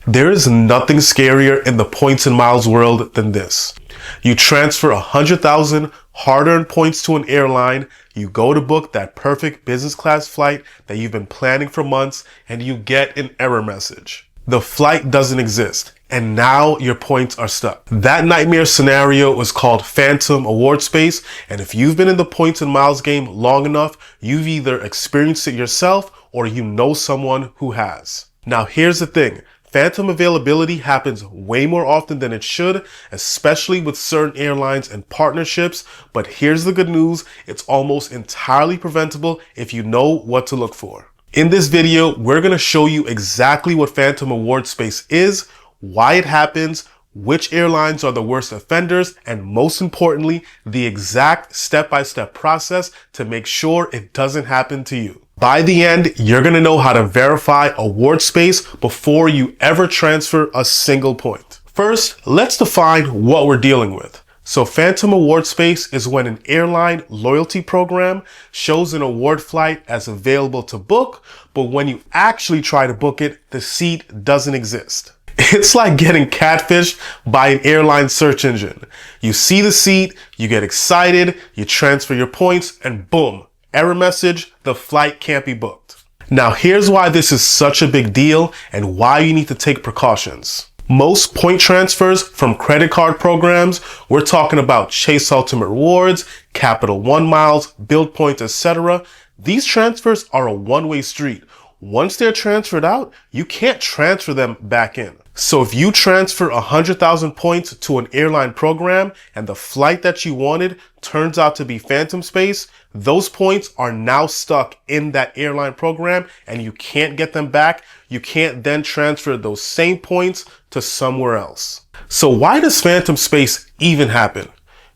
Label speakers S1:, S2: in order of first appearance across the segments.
S1: There is nothing scarier in the points and miles world than this. You transfer 100,000 hard-earned points to an airline, you go to book that perfect business class flight that you've been planning for months, and you get an error message. The flight doesn't exist, and now your points are stuck. That nightmare scenario was called phantom award space, and if you've been in the points and miles game long enough, you've either experienced it yourself or you know someone who has. Now here's the thing. Phantom availability happens way more often than it should, especially with certain airlines and partnerships. But here's the good news. It's almost entirely preventable if you know what to look for. In this video, we're going to show you exactly what phantom award space is, why it happens, which airlines are the worst offenders, and most importantly, the exact step-by-step process to make sure it doesn't happen to you. By the end, you're going to know how to verify award space before you ever transfer a single point. First, let's define what we're dealing with. So phantom award space is when an airline loyalty program shows an award flight as available to book, but when you actually try to book it, the seat doesn't exist. It's like getting catfished by an airline search engine. You see the seat, you get excited, you transfer your points, and boom, error message, the flight can't be booked. Now here's why this is such a big deal and why you need to take precautions. Most point transfers from credit card programs, we're talking about Chase Ultimate Rewards, Capital One miles, Build Points, etc. These transfers are a one-way street. Once they're transferred out, you can't transfer them back in. So if you transfer 100,000 points to an airline program and the flight that you wanted turns out to be phantom space, those points are now stuck in that airline program and you can't get them back. You can't then transfer those same points to somewhere else. So why does phantom space even happen?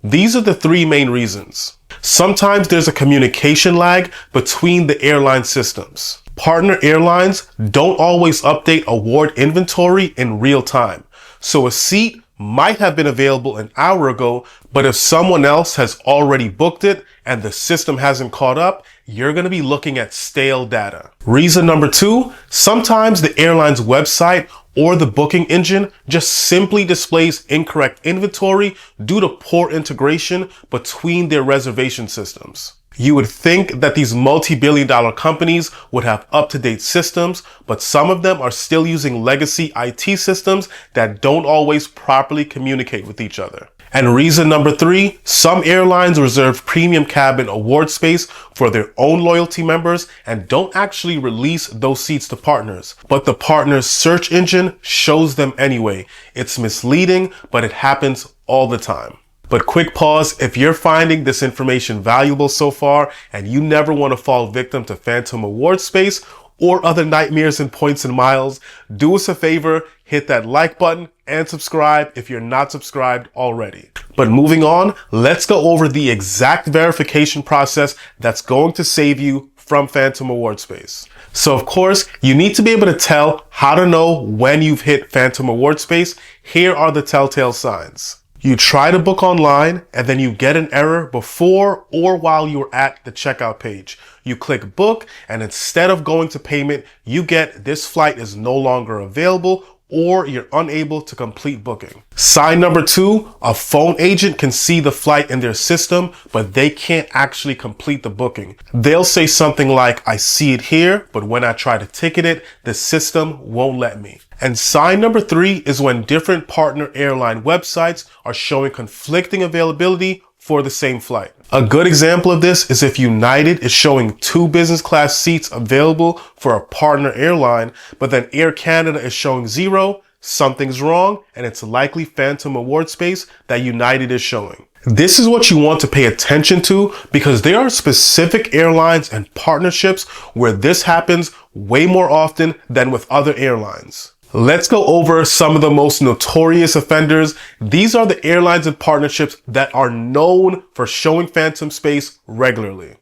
S1: These are the three main reasons. Sometimes there's a communication lag between the airline systems. Partner airlines don't always update award inventory in real time. So a seat might have been available an hour ago, but if someone else has already booked it and the system hasn't caught up, you're going to be looking at stale data. Reason number two, sometimes the airline's website or the booking engine just simply displays incorrect inventory due to poor integration between their reservation systems. You would think that these multi-billion-dollar companies would have up-to-date systems, but some of them are still using legacy IT systems that don't always properly communicate with each other. And reason number three, some airlines reserve premium cabin award space for their own loyalty members and don't actually release those seats to partners. But the partner's search engine shows them anyway. It's misleading, but it happens all the time. But quick pause, if you're finding this information valuable so far and you never want to fall victim to phantom award space or other nightmares in points and miles, do us a favor, hit that like button and subscribe if you're not subscribed already. But moving on, let's go over the exact verification process that's going to save you from phantom award space. So of course, you need to be able to tell how to know when you've hit phantom award space. Here are the telltale signs. You try to book online and then you get an error before or while you're at the checkout page. You click book and instead of going to payment, you get this flight is no longer available or you're unable to complete booking. Sign number two, a phone agent can see the flight in their system, but they can't actually complete the booking. They'll say something like, I see it here, but when I try to ticket it, the system won't let me. And sign number three is when different partner airline websites are showing conflicting availability for the same flight. A good example of this is if United is showing 2 business class seats available for a partner airline, but then Air Canada is showing 0, something's wrong, and it's likely phantom award space that United is showing. This is what you want to pay attention to because there are specific airlines and partnerships where this happens way more often than with other airlines. Let's go over some of the most notorious offenders. These are the airlines and partnerships that are known for showing phantom space regularly.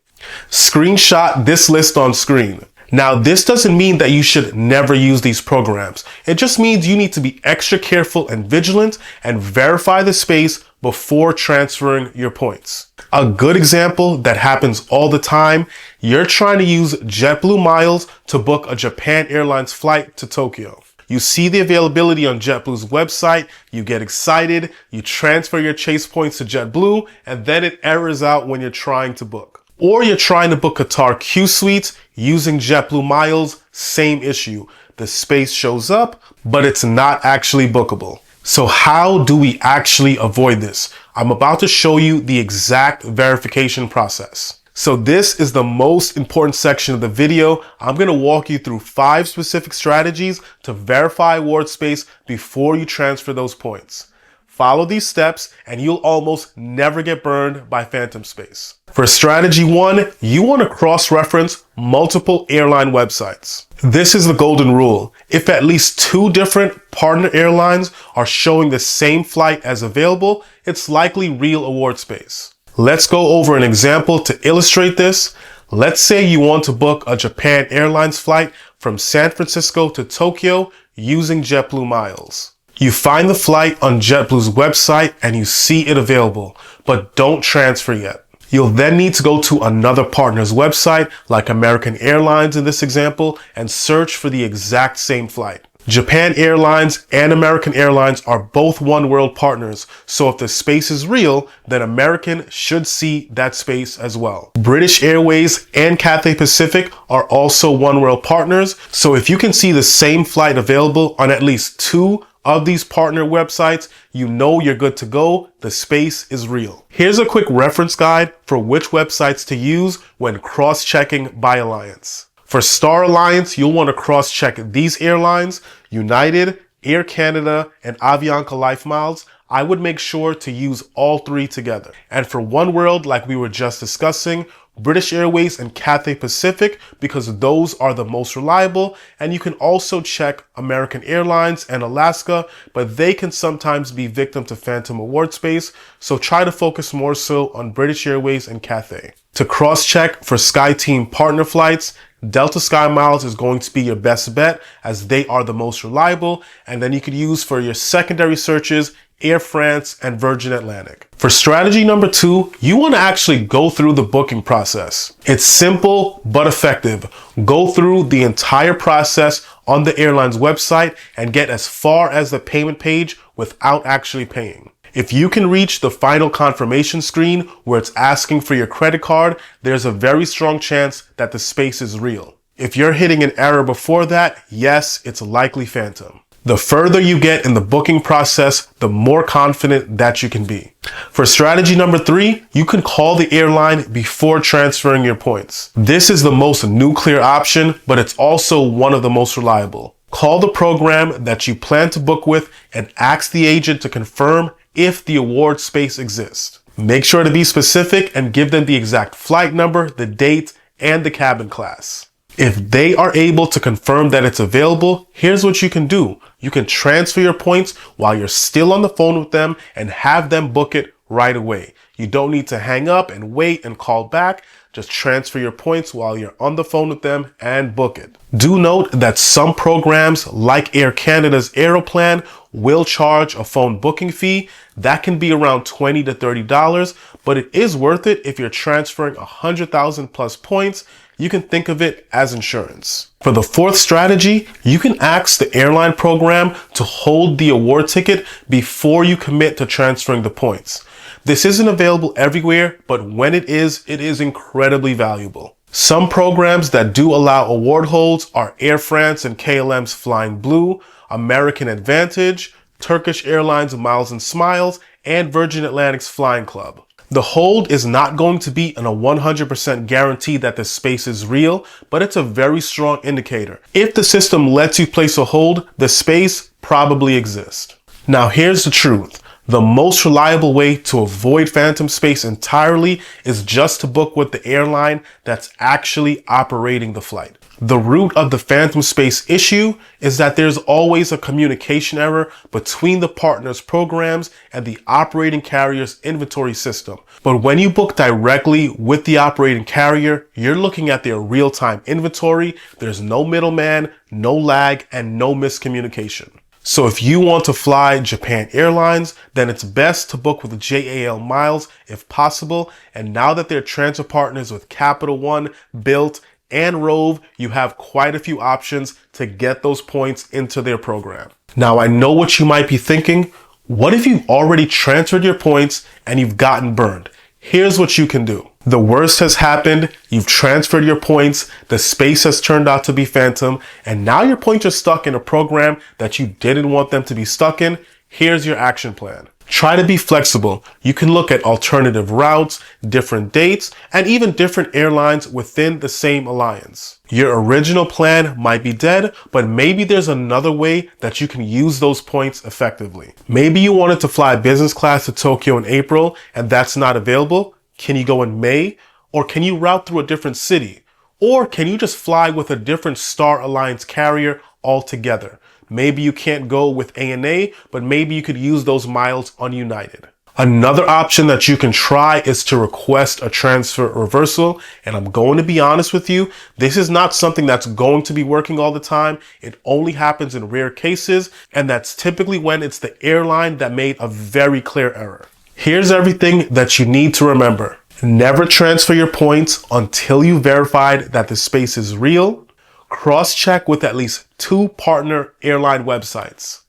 S1: Screenshot this list on screen. Now, this doesn't mean that you should never use these programs. It just means you need to be extra careful and vigilant and verify the space before transferring your points. A good example that happens all the time, you're trying to use JetBlue miles to book a Japan Airlines flight to Tokyo. You see the availability on JetBlue's website, you get excited, you transfer your Chase points to JetBlue, and then it errors out when you're trying to book. Or you're trying to book Qatar Q Suites using JetBlue miles, same issue. The space shows up, but it's not actually bookable. So how do we actually avoid this? I'm about to show you the exact verification process. So this is the most important section of the video. I'm going to walk you through 5 specific strategies to verify award space before you transfer those points. Follow these steps and you'll almost never get burned by phantom space. For strategy 1, you want to cross-reference multiple airline websites. This is the golden rule. If at least 2 different partner airlines are showing the same flight as available, it's likely real award space. Let's go over an example to illustrate this. Let's say you want to book a Japan Airlines flight from San Francisco to Tokyo using JetBlue miles. You find the flight on JetBlue's website and you see it available, but don't transfer yet. You'll then need to go to another partner's website, like American Airlines in this example, and search for the exact same flight. Japan Airlines and American Airlines are both One World partners, so if the space is real, then American should see that space as well. British Airways and Cathay Pacific are also One World partners, so if you can see the same flight available on at least 2 of these partner websites, you know you're good to go. The space is real. Here's a quick reference guide for which websites to use when cross-checking by alliance. For Star Alliance, you'll want to cross-check these airlines: United, Air Canada, and Avianca LifeMiles. I would make sure to use all 3 together. And for One World, like we were just discussing, British Airways and Cathay Pacific, because those are the most reliable. And you can also check American Airlines and Alaska, but they can sometimes be victim to phantom award space. So try to focus more so on British Airways and Cathay. To cross-check for SkyTeam partner flights, Delta Sky Miles is going to be your best bet as they are the most reliable. And then you could use for your secondary searches Air France and Virgin Atlantic. For strategy number 2, you want to actually go through the booking process. It's simple but effective. Go through the entire process on the airline's website and get as far as the payment page without actually paying. If you can reach the final confirmation screen where it's asking for your credit card, there's a very strong chance that the space is real. If you're hitting an error before that, yes, it's likely phantom. The further you get in the booking process, the more confident that you can be. For strategy number 3, you can call the airline before transferring your points. This is the most nuclear option, but it's also one of the most reliable. Call the program that you plan to book with and ask the agent to confirm if the award space exists. Make sure to be specific and give them the exact flight number, the date, and the cabin class. If they are able to confirm that it's available, here's what you can do. You can transfer your points while you're still on the phone with them and have them book it right away. You don't need to hang up and wait and call back. Just transfer your points while you're on the phone with them and book it. Do note that some programs like Air Canada's Aeroplan will charge a phone booking fee. That can be around $20 to $30, but it is worth it if you're transferring 100,000 plus points. You can think of it as insurance. For the 4th strategy, you can ask the airline program to hold the award ticket before you commit to transferring the points. This isn't available everywhere, but when it is incredibly valuable. Some programs that do allow award holds are Air France and KLM's Flying Blue, American Advantage, Turkish Airlines Miles and Smiles, and Virgin Atlantic's Flying Club. The hold is not going to be a 100% guarantee that the space is real, but it's a very strong indicator. If the system lets you place a hold, the space probably exists. Now here's the truth. The most reliable way to avoid phantom space entirely is just to book with the airline that's actually operating the flight. The root of the phantom space issue is that there's always a communication error between the partner's programs and the operating carrier's inventory system. But when you book directly with the operating carrier, you're looking at their real-time inventory. There's no middleman, no lag, and no miscommunication. So if you want to fly Japan Airlines, then it's best to book with JAL Miles if possible. And now that they're transfer partners with Capital One, Bilt, and Rove, you have quite a few options to get those points into their program. Now, I know what you might be thinking. What if you've already transferred your points and you've gotten burned? Here's what you can do. The worst has happened. You've transferred your points. The space has turned out to be phantom. And now your points are stuck in a program that you didn't want them to be stuck in. Here's your action plan. Try to be flexible. You can look at alternative routes, different dates, and even different airlines within the same alliance. Your original plan might be dead, but maybe there's another way that you can use those points effectively. Maybe you wanted to fly business class to Tokyo in April and that's not available. Can you go in May? Or can you route through a different city? Or can you just fly with a different Star Alliance carrier altogether? Maybe you can't go with ANA, but maybe you could use those miles on United. Another option that you can try is to request a transfer reversal. And I'm going to be honest with you, this is not something that's going to be working all the time. It only happens in rare cases, and that's typically when it's the airline that made a very clear error. Here's everything that you need to remember. Never transfer your points until you verified that the space is real. Cross-check with at least 2 partner airline websites.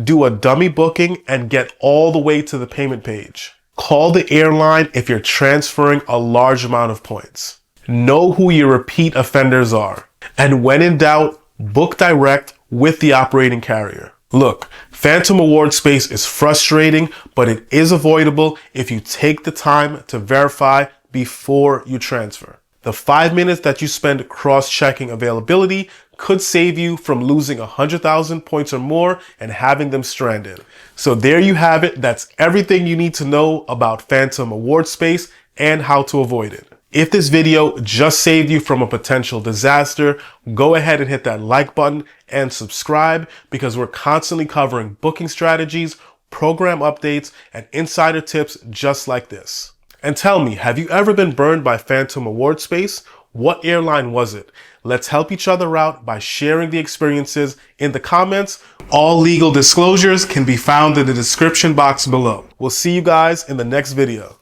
S1: Do a dummy booking and get all the way to the payment page. Call the airline if you're transferring a large amount of points. Know who your repeat offenders are. And when in doubt, book direct with the operating carrier. Look, phantom award space is frustrating, but it is avoidable if you take the time to verify before you transfer. The 5 minutes that you spend cross-checking availability could save you from losing 100,000 points or more and having them stranded. So there you have it. That's everything you need to know about phantom award space and how to avoid it. If this video just saved you from a potential disaster, go ahead and hit that like button and subscribe, because we're constantly covering booking strategies, program updates, and insider tips just like this. And tell me, have you ever been burned by phantom award space? What airline was it? Let's help each other out by sharing the experiences in the comments. All legal disclosures can be found in the description box below. We'll see you guys in the next video.